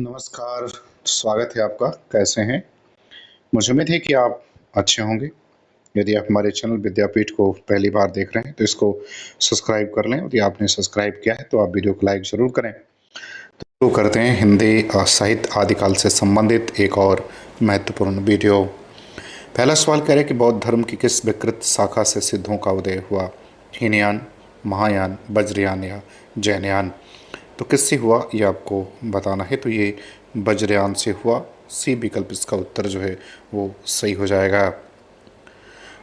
नमस्कार, स्वागत है आपका। कैसे हैं? मुझे उम्मीद है कि आप अच्छे होंगे। यदि आप हमारे चैनल विद्यापीठ को पहली बार देख रहे हैं, तो इसको सब्सक्राइब कर लें। यदि आपने सब्सक्राइब किया है, तो आप वीडियो को लाइक ज़रूर करें। तो करते हैं हिंदी साहित्य आदिकाल से संबंधित एक और महत्वपूर्ण वीडियो। पहला सवाल कह रहे हैं कि बौद्ध धर्म की किस विकृत शाखा से सिद्धों का उदय हुआ? हीनयान, महायान, वज्रयान या जैनयान? तो किससे हुआ ये आपको बताना है। तो ये वज्रयान से हुआ। सी विकल्प इसका उत्तर जो है वो सही हो जाएगा।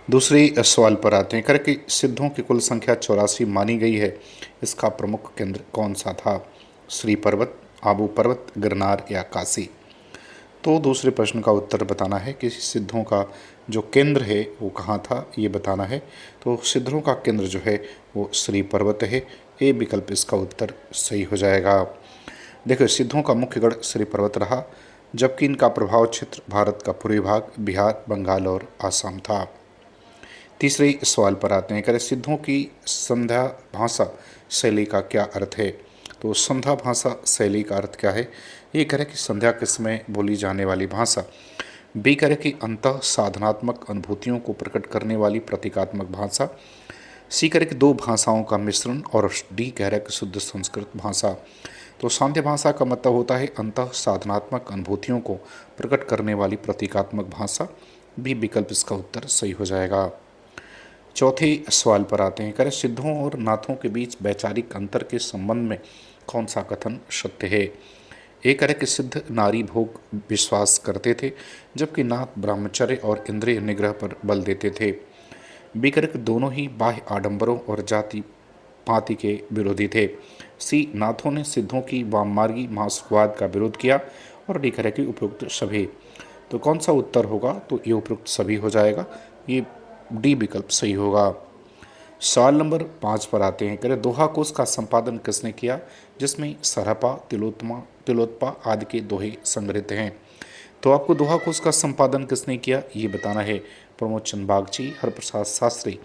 दूसरी सवाल पर आते हैं। कर कि सिद्धों की कुल संख्या 84 मानी गई है, इसका प्रमुख केंद्र कौन सा था? श्री पर्वत, आबू पर्वत, गिरनार या काशी? तो दूसरे प्रश्न का उत्तर बताना है कि सिद्धों का जो केंद्र है वो कहाँ था, ये बताना है। तो सिद्धों का केंद्र जो है वो श्री पर्वत है। ए विकल्प इसका उत्तर सही हो जाएगा। देखो, सिद्धों का मुख्य गढ़ श्री पर्वत रहा, जबकि इनका प्रभाव क्षेत्र भारत का पूर्वी भाग, बिहार, बंगाल और आसाम था। तीसरे सवाल पर आते हैं। करें सिद्धों की संध्या भाषा शैली का क्या अर्थ है? तो संध्या भाषा शैली का अर्थ क्या है? ये करें कि संध्या के समय बोली जाने वाली भाषा। बी करें कि अंतः साधनात्मक अनुभूतियों को प्रकट करने वाली प्रतीकात्मक भाषा। सी करें कि दो भाषाओं का मिश्रण। और डी कह रहा है कि शुद्ध संस्कृत भाषा। तो सांध्य भाषा का मतलब होता है अंतः साधनात्मक अनुभूतियों को प्रकट करने वाली प्रतीकात्मक भाषा। बी विकल्प इसका उत्तर सही हो जाएगा। चौथे सवाल पर आते हैं। करें सिद्धों और नाथों के बीच वैचारिक अंतर के संबंध में कौन सा कथन सत्य है? ए करें कि सिद्ध नारी भोग विश्वास करते थे, जबकि नाथ ब्रह्मचर्य और इंद्रिय निग्रह पर बल देते थे। बी करें कि दोनों ही बाह्य आडंबरों और जाति पाति के विरोधी थे। सी नाथों ने सिद्धों की वाममार्गी मार्क्सवाद का विरोध किया। और डी करें कि उपयुक्त सभी। तो कौन सा उत्तर होगा? तो ये उपयुक्त सभी हो जाएगा। ये डी विकल्प सही होगा। सवाल नंबर 5 पर आते हैं। करें दोहा कोश का संपादन किसने किया, जिसमें सरहपा, तिलोत्पा आदि के दोहे संग्रहित हैं? तो आपको दोहा कोश का संपादन किसने किया ये बताना है। प्रमोद चंद बागची, हरप्रसाद शास्त्री,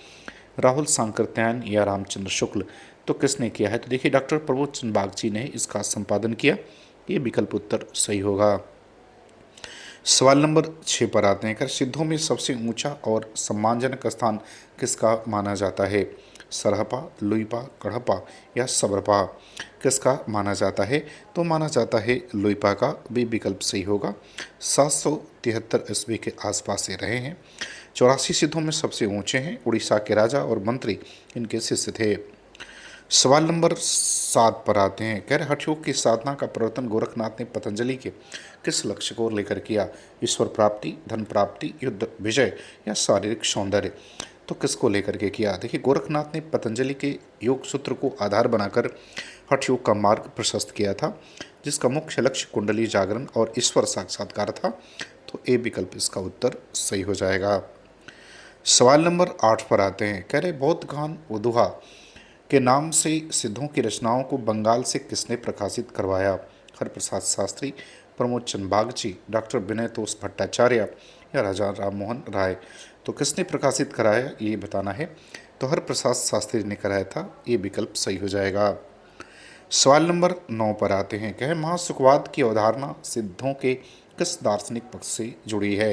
राहुल सांकृत्यायन या रामचंद्र शुक्ल? तो किसने किया है? तो देखिए, डॉक्टर प्रमोद चंद बागची ने इसका संपादन किया। ये विकल्प उत्तर सही होगा। सवाल नंबर 6 पर आते हैं। कर सिद्धों में सबसे ऊंचा और सम्मानजनक स्थान किसका माना जाता है? सरहपा, लुइपा, कड़हपा या सबरपा? किसका माना जाता है? तो माना जाता है लुइपा का। भी विकल्प सही होगा। 773 ईस्वी के आसपास से रहे हैं। 84 सिद्धों में सबसे ऊंचे हैं। उड़ीसा के राजा और मंत्री इनके शिष्य थे। सवाल नंबर 7 पर आते हैं। कह रहे हठयोग की साधना का प्रवर्तन गोरखनाथ ने पतंजलि के किस लक्ष्य को लेकर किया? ईश्वर प्राप्ति, धन प्राप्ति, युद्ध विजय या शारीरिक सौंदर्य? तो किसको लेकर के किया? देखिए, गोरखनाथ ने पतंजलि के योग सूत्र को आधार बनाकर हठयोग का मार्ग प्रशस्त किया था, जिसका मुख्य लक्ष्य कुंडली जागरण और ईश्वर साक्षात्कार था। तो ए विकल्प इसका उत्तर सही हो जाएगा। सवाल नंबर 8 पर आते हैं। कह रहे बौद्ध गान वधुहा के नाम से सिद्धों की रचनाओं को बंगाल से किसने प्रकाशित करवाया? हरप्रसाद शास्त्री, प्रमोद चंद बागची, डॉक्टर विनय तोष भट्टाचार्य या राजा राम मोहन राय? तो किसने प्रकाशित कराया ये बताना है। तो हरप्रसाद शास्त्री ने कराया था। ये विकल्प सही हो जाएगा। सवाल नंबर 9 पर आते हैं। कहे महासुखवाद की अवधारणा सिद्धों के किस दार्शनिक पक्ष से जुड़ी है?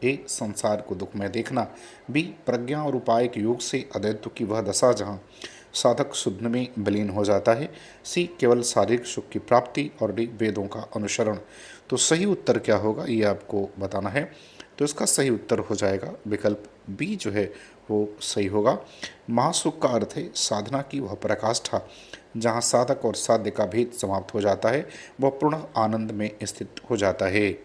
ए संसार को दुख में देखना। बी प्रज्ञा और उपाय के योग से अद्वैत की वह दशा जहाँ साधक शुद्ध में विलीन हो जाता है। सी केवल शारीरिक सुख की प्राप्ति। और डी वेदों का अनुसरण। तो सही उत्तर क्या होगा ये आपको बताना है। तो इसका सही उत्तर हो जाएगा विकल्प बी जो है वो सही होगा। महासुख का अर्थ है साधना की वह पराकाष्ठा जहाँ साधक और साध्य का भेद समाप्त हो जाता है, वह पूर्ण आनंद में स्थित हो जाता है।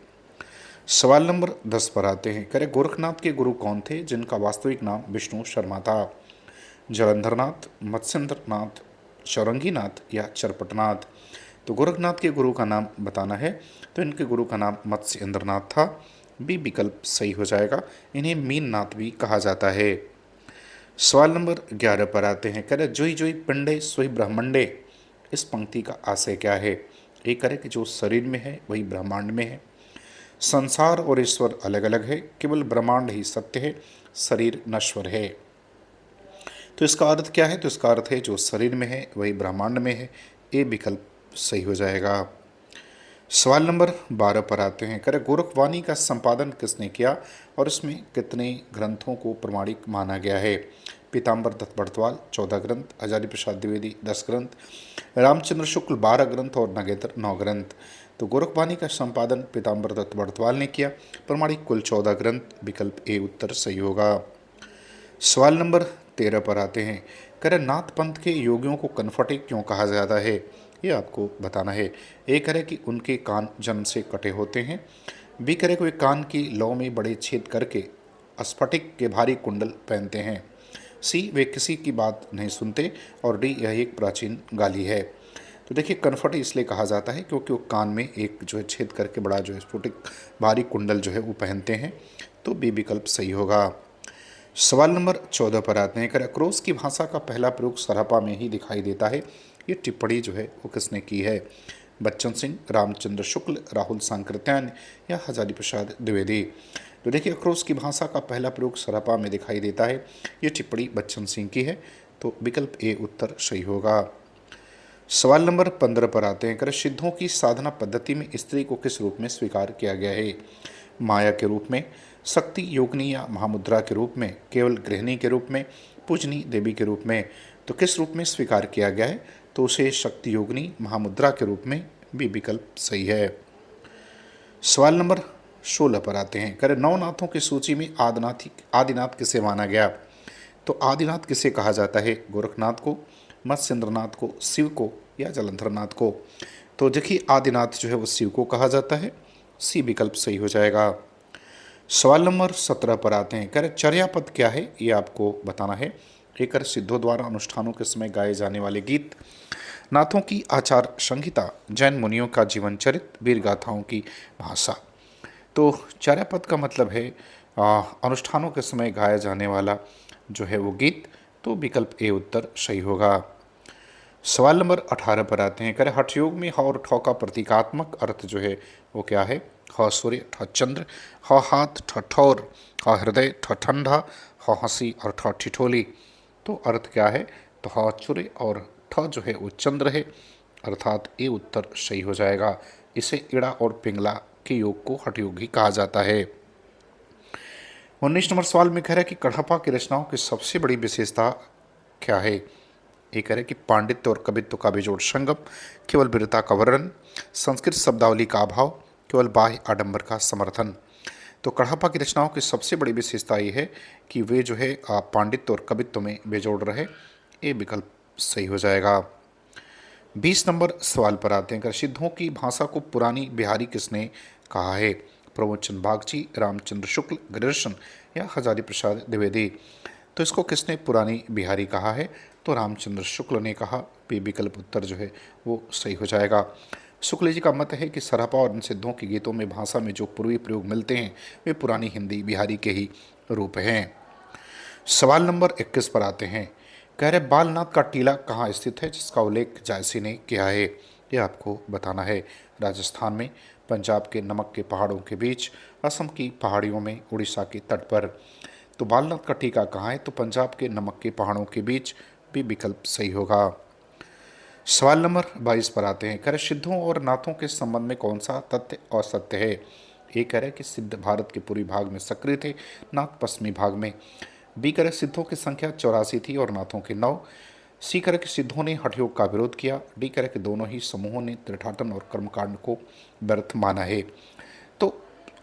सवाल नंबर 10 पर आते हैं। करें गोरखनाथ के गुरु कौन थे, जिनका वास्तविक नाम विष्णु शर्मा था? जलंधरनाथ, मत्स्येंद्रनाथ, चौरंगीनाथ या चरपटनाथ? तो गोरखनाथ के गुरु का नाम बताना है। तो इनके गुरु का नाम मत्स्येंद्रनाथ था। बी विकल्प सही हो जाएगा। इन्हें मीननाथ भी कहा जाता है। सवाल नंबर 11 पर आते हैं। कह रहे जोई जोई पिंडे सोई ब्रह्मंडे, इस पंक्ति का आशय क्या है? एक करें कि जो शरीर में है वही ब्रह्मांड में है, संसार और ईश्वर अलग अलग है, केवल ब्रह्मांड ही सत्य है, शरीर नश्वर है। तो इसका अर्थ क्या है? तो इसका अर्थ है जो शरीर में है वही ब्रह्मांड में है। ए विकल्प सही हो जाएगा। सवाल नंबर 12 पर आते हैं। करे गोरखवाणी का संपादन किसने किया और इसमें कितने ग्रंथों को प्रमाणिक माना गया है? पीताम्बर दत्त बड़तवाल 14 ग्रंथ, हजारी प्रसाद द्विवेदी 10 ग्रंथ, रामचंद्र शुक्ल 12 ग्रंथ और नगेंद्र 9 ग्रंथ। तो गोरखवाणी का संपादन पीताम्बर दत्त बड़तवाल ने किया, प्रमाणिक कुल 14 ग्रंथ। विकल्प ए उत्तर सही होगा। सवाल नंबर 13 पर आते हैं। करे नाथ पंथ के योगियों को कनफटे क्यों कहा जाता है? ये आपको बताना है। ए करे कि उनके कान जन्म से कटे होते हैं। बी करे कि वे कान की लौ में बड़े छेद करके स्फटिक के भारी कुंडल पहनते हैं। सी वे किसी की बात नहीं सुनते। और डी यह एक प्राचीन गाली है। तो देखिए कनफटे इसलिए कहा जाता है क्योंकि वो कान में एक जो है छेद करके बड़ा जो है स्फटिक भारी कुंडल जो है वो पहनते हैं। तो बी विकल्प सही होगा। सवाल नंबर 14 पर आते हैं। कर क्रोस की भाषा का पहला प्रयोग सरापा में ही दिखाई देता है। ये टिप्पणी जो है वो किसने की है? बच्चन सिंह, रामचंद्र शुक्ल, राहुल सांकृत्यायन या हजारी प्रसाद द्विवेदी। तो देखिए क्रोस की भाषा का पहला प्रयोग सरापा में दिखाई देता है। ये टिप्पणी बच्चन सिंह की है। तो विकल्प ए उत्तर सही होगा। सवाल नंबर 15 पर आते हैं। कर सिद्धों की साधना पद्धति में स्त्री को किस रूप में स्वीकार किया गया है? माया के रूप में, शक्ति योगिनी या महामुद्रा के रूप में, केवल गृहिणी के रूप में, पूजनी देवी के रूप में। तो किस रूप में स्वीकार किया गया है? तो उसे शक्ति योगिनी महामुद्रा के रूप में भी विकल्प सही है। सवाल नंबर 16 पर आते हैं। कर नवनाथों की सूची में आदिनाथ किसे माना गया? तो आदिनाथ किसे कहा जाता है? गोरखनाथ को, मत्स्येंद्रनाथ को, शिव को या जलंधरनाथ को। तो देखिए आदिनाथ जो है वो शिव को कहा जाता है। सी विकल्प सही हो जाएगा। सवाल नंबर 17 पर आते हैं। कर चर्यापद क्या है? ये आपको बताना है। एक सिद्धों द्वारा अनुष्ठानों के समय गाए जाने वाले गीत, नाथों की आचार संहिता, जैन मुनियों का जीवन चरित्र, वीर गाथाओं की भाषा। तो चर्यापद का मतलब है अनुष्ठानों के समय गाया जाने वाला जो है वो गीत। तो विकल्प ए उत्तर सही होगा। सवाल नंबर 18 पर आते हैं। करें हठयोग में ह और ठ का प्रतीकात्मक अर्थ जो है वो क्या है? ह सूर्य, ठ चंद्र, ह हाथ, ठ ठौर, ह हृदय, ठ ठंडा, ह हंसी और ठ ठिठोली। तो अर्थ क्या है? तो ह सूर्य और ठ जो है वो चंद्र है, अर्थात ए उत्तर सही हो जाएगा। इसे इड़ा और पिंगला के योग को हठयोग ही कहा जाता है। 19 नंबर सवाल में कह रहा है कि कढ़ापा की रचनाओं की सबसे बड़ी विशेषता क्या है? एक है कि पांडित्य और कवित्व का बेजोड़ संगम, केवल वीरता का वर्णन, संस्कृत शब्दावली का अभाव, केवल बाह्य आडंबर का समर्थन। तो कढ़ापा की रचनाओं की सबसे बड़ी विशेषता ये है कि वे जो है पांडित्य और कवित्व में बेजोड़ रहे। ये विकल्प सही हो जाएगा। 20 नंबर सवाल पर आते हैं। सिद्धों की भाषा को पुरानी बिहारी किसने कहा है? प्रमोदचंद बागची, रामचंद्र शुक्ल, ग्रदर्शन या हजारी प्रसाद द्विवेदी। तो इसको किसने पुरानी बिहारी कहा है? तो रामचंद्र शुक्ल ने कहा। बी विकल्प उत्तर जो है वो सही हो जाएगा। शुक्ल जी का मत है कि सरापा और सिद्धों के गीतों में भाषा में जो पूर्वी प्रयोग मिलते हैं वे पुरानी हिंदी बिहारी के ही रूप हैं। सवाल नंबर 21 पर आते हैं। कह रहे बालनाथ का टीला कहाँ स्थित है जिसका उल्लेख जायसी ने किया है? ये आपको बताना है। राजस्थान में, पंजाब के नमक के पहाड़ों के बीच, असम की पहाड़ियों में, उड़ीसा के तट पर। तो बालनाथ का टीका कहाँ है? तो पंजाब के नमक के पहाड़ों के बीच। भी विकल्प सही होगा। सवाल नंबर 22 पर आते हैं। कह रहे सिद्धों और नाथों के संबंध में कौन सा तथ्य असत्य है? ए कह रहे कि सिद्ध भारत के पूर्वी भाग में सक्रिय थे, नाथ पश्चिमी भाग में। बी कह रहे सिद्धों की संख्या 84 थी और नाथों की 9। सी कह रहे कि सिद्धों ने हठयोग का विरोध किया। डी कह रहे कि दोनों ही समूहों ने तीर्थाटन और कर्मकांड को व्यर्थ माना है। तो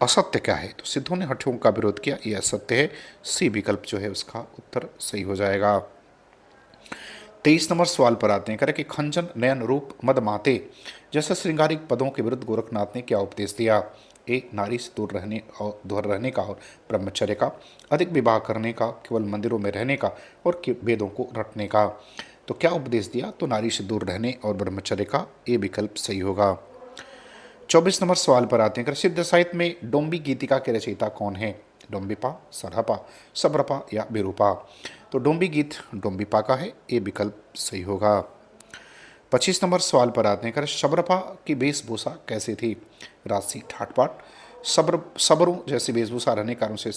असत्य क्या है? तो सिद्धों ने हठयोग का विरोध किया, यह असत्य है। सी विकल्प जो है उसका उत्तर सही हो जाएगा। 23 नंबर सवाल पर आते हैं। कह रहे कि खंजन, नयन, रूप, मद माते जैसे श्रृंगारिक पदों के विरुद्ध गोरखनाथ ने क्या उपदेश दिया? ए नारी से दूर रहने का और ब्रह्मचर्य का, अधिक विवाह करने का, केवल मंदिरों में रहने का और वेदों को रटने का। तो क्या उपदेश दिया? तो नारी से दूर रहने और ब्रह्मचर्य का। ए विकल्प सही होगा। 24 नंबर सवाल पर आते हैं। सिद्ध साहित्य में डोंबी गीतिका के रचयिता कौन है? डोंबिपा, सरहपा, सबरपा या बिरूपा। तो डोंबी गीत डोंबिपा का है। ये विकल्प सही होगा। 25 नंबर सवाल पर आते हैं। शबरपा की वेशभूषा कैसी थी? राशि, ठाटपाट, सबरों जैसी वेशभूषा रहने कारण से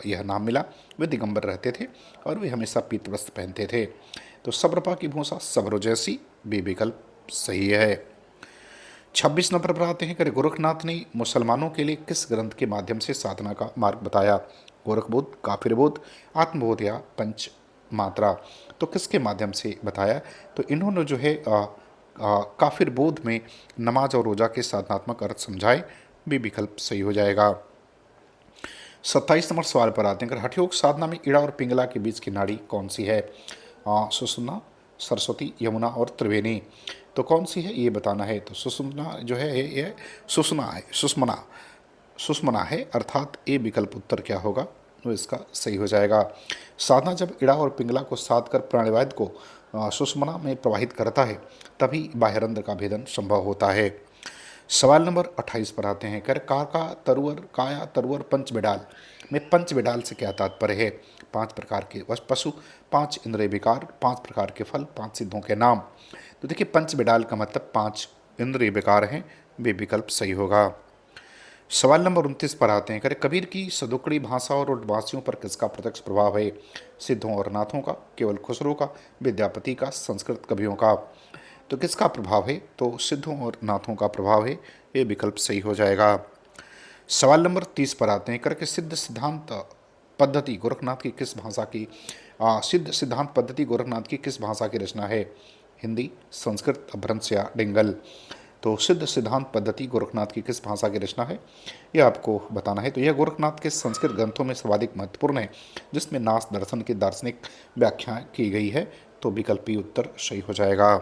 यह नाम मिला। वे दिगंबर रहते थे और वे हमेशा पीत वस्त्र पहनते थे। तो सबरपा की भूषा सबरों जैसी। बी विकल्प सही है। 26 नंबर पर आते हैं कि गोरखनाथ ने मुसलमानों के लिए किस ग्रंथ के माध्यम से साधना का मार्ग बताया? गोरखबोध, काफिरबोध, आत्मबोध या पंच मात्रा? तो किसके माध्यम से बताया? तो इन्होंने जो है काफिरबोध में नमाज और रोजा के साधनात्मक अर्थ समझाए। भी विकल्प सही हो जाएगा। 27 नंबर सवाल पर आते हैं कि हठयोग साधना में इड़ा और पिंगला के बीच की नाड़ी कौन सी है? सुषुम्ना, सरस्वती, यमुना और त्रिवेणी? तो कौन सी है ये बताना है। तो सुषुम्ना जो है ये सुषुम्ना है, सुषुम्ना है, अर्थात ए विकल्प उत्तर क्या होगा, तो इसका सही हो जाएगा। साधना जब इड़ा और पिंगला को साध कर प्राणवायु को सुषुम्ना में प्रवाहित करता है तभी बाह्यरंध्र का भेदन संभव होता है। सवाल नंबर 28 पर आते हैं। कर काका तरुवर काया तरुवर पंच बिडाल में पंच बिडाल से क्या तात्पर्य है? 5 प्रकार के पशु, 5 इंद्रिय विकार, 5 प्रकार के फल, 5 सिद्धों के नाम? तो देखिए पंच बिडाल का मतलब 5 इंद्रिय विकार हैं। वे विकल्प सही होगा। सवाल नंबर 29 पर आते हैं। करे कबीर की सदुकड़ी भाषा और उर्दवासियों पर किसका प्रत्यक्ष प्रभाव है? सिद्धों और नाथों का, केवल खुसरो का, विद्यापति का, संस्कृत कवियों का? तो किसका प्रभाव है? तो सिद्धों और नाथों का प्रभाव है। ये विकल्प सही हो जाएगा। सवाल नंबर 30 पर आते हैं। करके सिद्ध सिद्धांत पद्धति गोरखनाथ की किस भाषा की सिद्ध सिद्धांत पद्धति गोरखनाथ की किस भाषा की रचना है? हिंदी, संस्कृत, अपभ्रंश या डिंगल? तो सिद्ध सिद्धांत पद्धति गोरखनाथ की किस भाषा की रचना है, यह आपको बताना है। तो यह गोरखनाथ के संस्कृत ग्रंथों में सर्वाधिक महत्वपूर्ण है, जिसमें नाथ दर्शन की दार्शनिक व्याख्या की गई है। तो विकल्पी उत्तर सही हो जाएगा।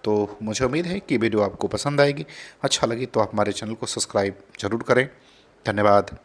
तो मुझे उम्मीद है कि वीडियो आपको पसंद आएगी। अच्छा लगी तो आप हमारे चैनल को सब्सक्राइब जरूर करें। धन्यवाद।